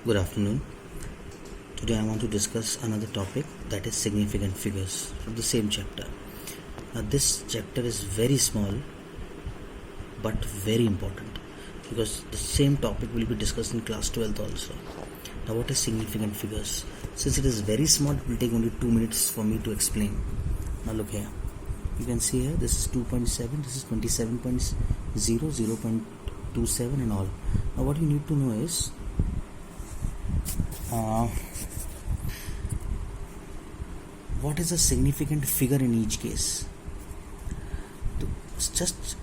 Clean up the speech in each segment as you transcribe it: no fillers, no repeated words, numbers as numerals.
Good afternoon. Today I want to discuss another topic, that is significant figures from the same chapter. Now this chapter is very small but very important because the same topic will be discussed in class 12th also. Now what is significant figures? Since it is very small, it will take only 2 minutes for me to explain. Now look here. You can see here this is 2.7, this is 27.0, 0.27 and all. Now what you need to know is what is a significant figure in each case. Just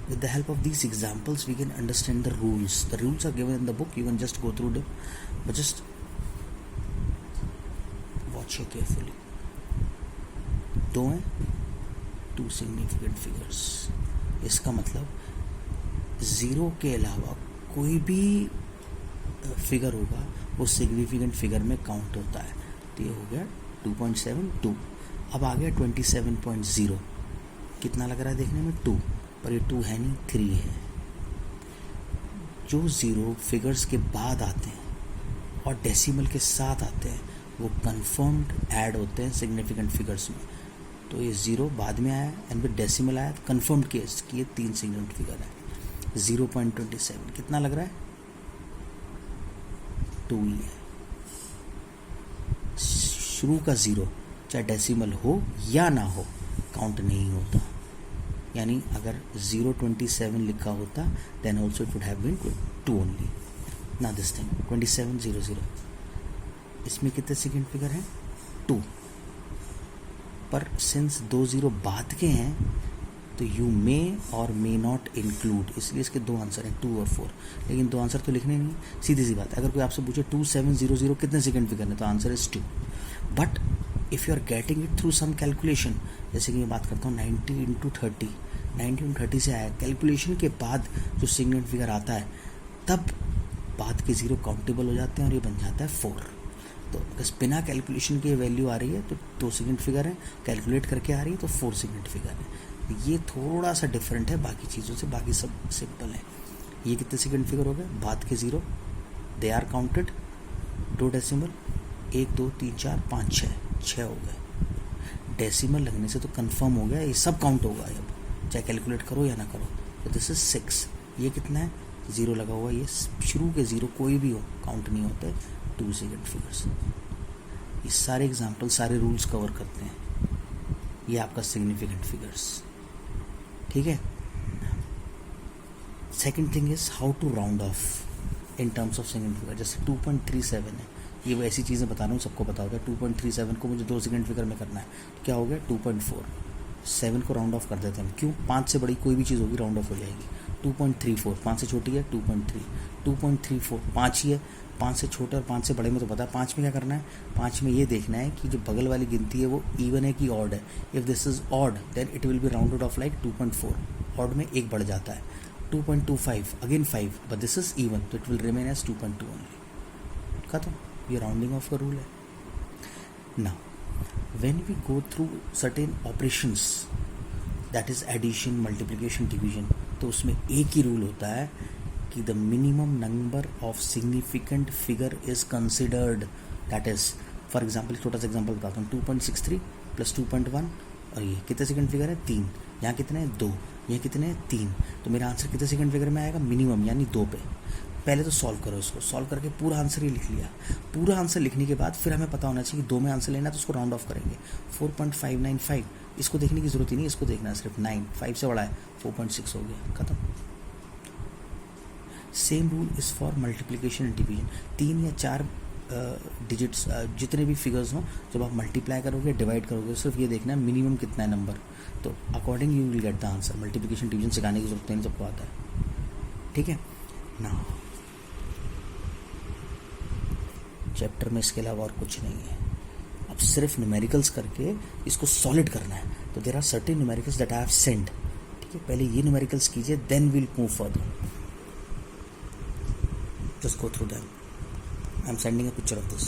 with the help of these examples we can understand the rules. The rules are given in the book, you can just go through them, but just watch here carefully. दो हैं, to significant figures. इसका मतलब zero के अलावा कोई भी figure होगा वो सिग्निफिकेंट फिगर में काउंट होता है. तो ये हो गया 2.72. अब आ गया 27.0. कितना लग रहा है देखने में? 2, पर ये 2 है नहीं, 3 है. जो ज़ीरो फिगर्स के बाद आते हैं और डेसिमल के साथ आते हैं वो कंफर्म्ड ऐड होते हैं सिग्निफिकेंट फिगर्स में. तो ये ज़ीरो बाद में आया एंड फिर डेसिमल आया, तो कंफर्म्ड केस कि ये 3 सिग्निफिकेंट फिगर है. 0.27 कितना लग रहा है? 2 ही है. शुरू का ज़ीरो चाहे डेसिमल हो या ना हो काउंट नहीं होता. यानी अगर 0.27 लिखा होता then also it would have been 2 only. ना दिस थिंग 2700. इसमें कितने सेकेंड फिगर हैं? 2. पर सिंस 2 0 बाद के हैं तो यू मे और मे नॉट इंक्लूड, इसलिए इसके 2 आंसर हैं, 2 और 4. लेकिन 2 आंसर तो लिखने नहीं. सीधी सी बात है, अगर कोई आपसे पूछे 2700 कितने सेकेंड फिगर है तो answer is 2. But if you are getting it through some calculation, जैसे कि मैं बात करता हूँ 90 इंटू 30, 90 इंटू 30 से आया, कैलकुलेशन के बाद जो सिग्निफिकेंट फिगर आता है तब बाद के ज़ीरो काउंटेबल हो जाते हैं और ये बन जाता है 4. तो अगर बिना कैलकुलेशन की वैल्यू आ रही है तो 2 सिग्निफिकेंट फिगर है, कैलकुलेट करके आ रही है तो 4 सिग्निफिकेंट फिगर है. ये थोड़ा सा डिफरेंट है बाकी चीज़ों से, बाकी सब सिंपल है. ये कितने सेकंड फिगर हो गए? बाद के zero they are counted, 2 decimal, 1 2 3 4 5 6 हो गए. डेसिमल लगने से तो कंफर्म हो गया, ये सब काउंट होगा अब चाहे कैलकुलेट करो या ना करो. तो दिस इज 6. ये कितना है? ज़ीरो लगा हुआ, ये शुरू के ज़ीरो कोई भी हो काउंट नहीं होते 2 सेकंड फिगर्स. ये सारे एग्जाम्पल सारे रूल्स कवर करते हैं. ये आपका सिग्निफिकेंट फिगर्स. ठीक है. Second thing is how to round off in terms of significant figure. जैसे 2.37 है, ये वो ऐसी चीज़ें बता रहा हूँ सबको पता होगा. 2.37 को मुझे 2 सेकंड फिगर में करना है तो क्या हो गया? 2.4. 7 को राउंड ऑफ कर देते हैं. क्यों? 5 से बड़ी कोई भी चीज़ होगी राउंड ऑफ हो जाएगी. 2.34 5 से छोटी है 2.3. 2.34 5 ही है. 5 से छोटे और 5 से बड़े में तो पता है. 5 में क्या करना है? 5 में ये देखना है कि जो बगल वाली गिनती है वो इवन है कि ऑड है. If this is odd then it will be rounded off like 2.4. Odd में 1 बढ़ जाता है. 2.25 again 5 but this is even तो it will remain as 2.2 only. खत्म. ये राउंडिंग ऑफ का रूल है. Now when we go through certain operations that is addition, multiplication, division, तो उसमें एक ही रूल होता है कि the minimum number of significant figure is considered. That is for example, छोटा सा एग्जाम्पल बताता हूँ. 2.63 प्लस 2.1 और ये कितने सेकंड फिगर है? 3. यहाँ कितने हैं? 2. ये कितने हैं? 3. तो मेरा आंसर कितने सेकंड फिगर में आएगा? मिनिमम यानी 2 पे. पहले तो सॉल्व करो इसको. सॉल्व करके पूरा आंसर ही लिख लिया. पूरा आंसर लिखने के बाद फिर हमें पता होना चाहिए कि 2 में आंसर लेना है तो उसको राउंड ऑफ करेंगे. 4.595 इसको देखने की जरूरत ही नहीं, इसको देखना है सिर्फ 9. 5 से बड़ा है 4.6 हो गया. खत्म. Same rule is for multiplication and division. 3 या 4 डिजिट्स जितने भी फिगर्स हों जब आप मल्टीप्लाई करोगे डिवाइड करोगे सिर्फ ये देखना है मिनिमम कितना है नंबर. तो according you will get the answer. Multiplication division सिखाने की जरूरत नहीं, सबको आता है. ठीक है ना. चैप्टर में इसके अलावा और कुछ नहीं है. अब सिर्फ न्यूमेरिकल्स करके इसको सॉलिड करना है. तो there are certain numericals that I have send. ठीक है, पहले ये न्यूमेरिकल्स कीजिए then will move further. Just go through them. I'm sending a picture of this.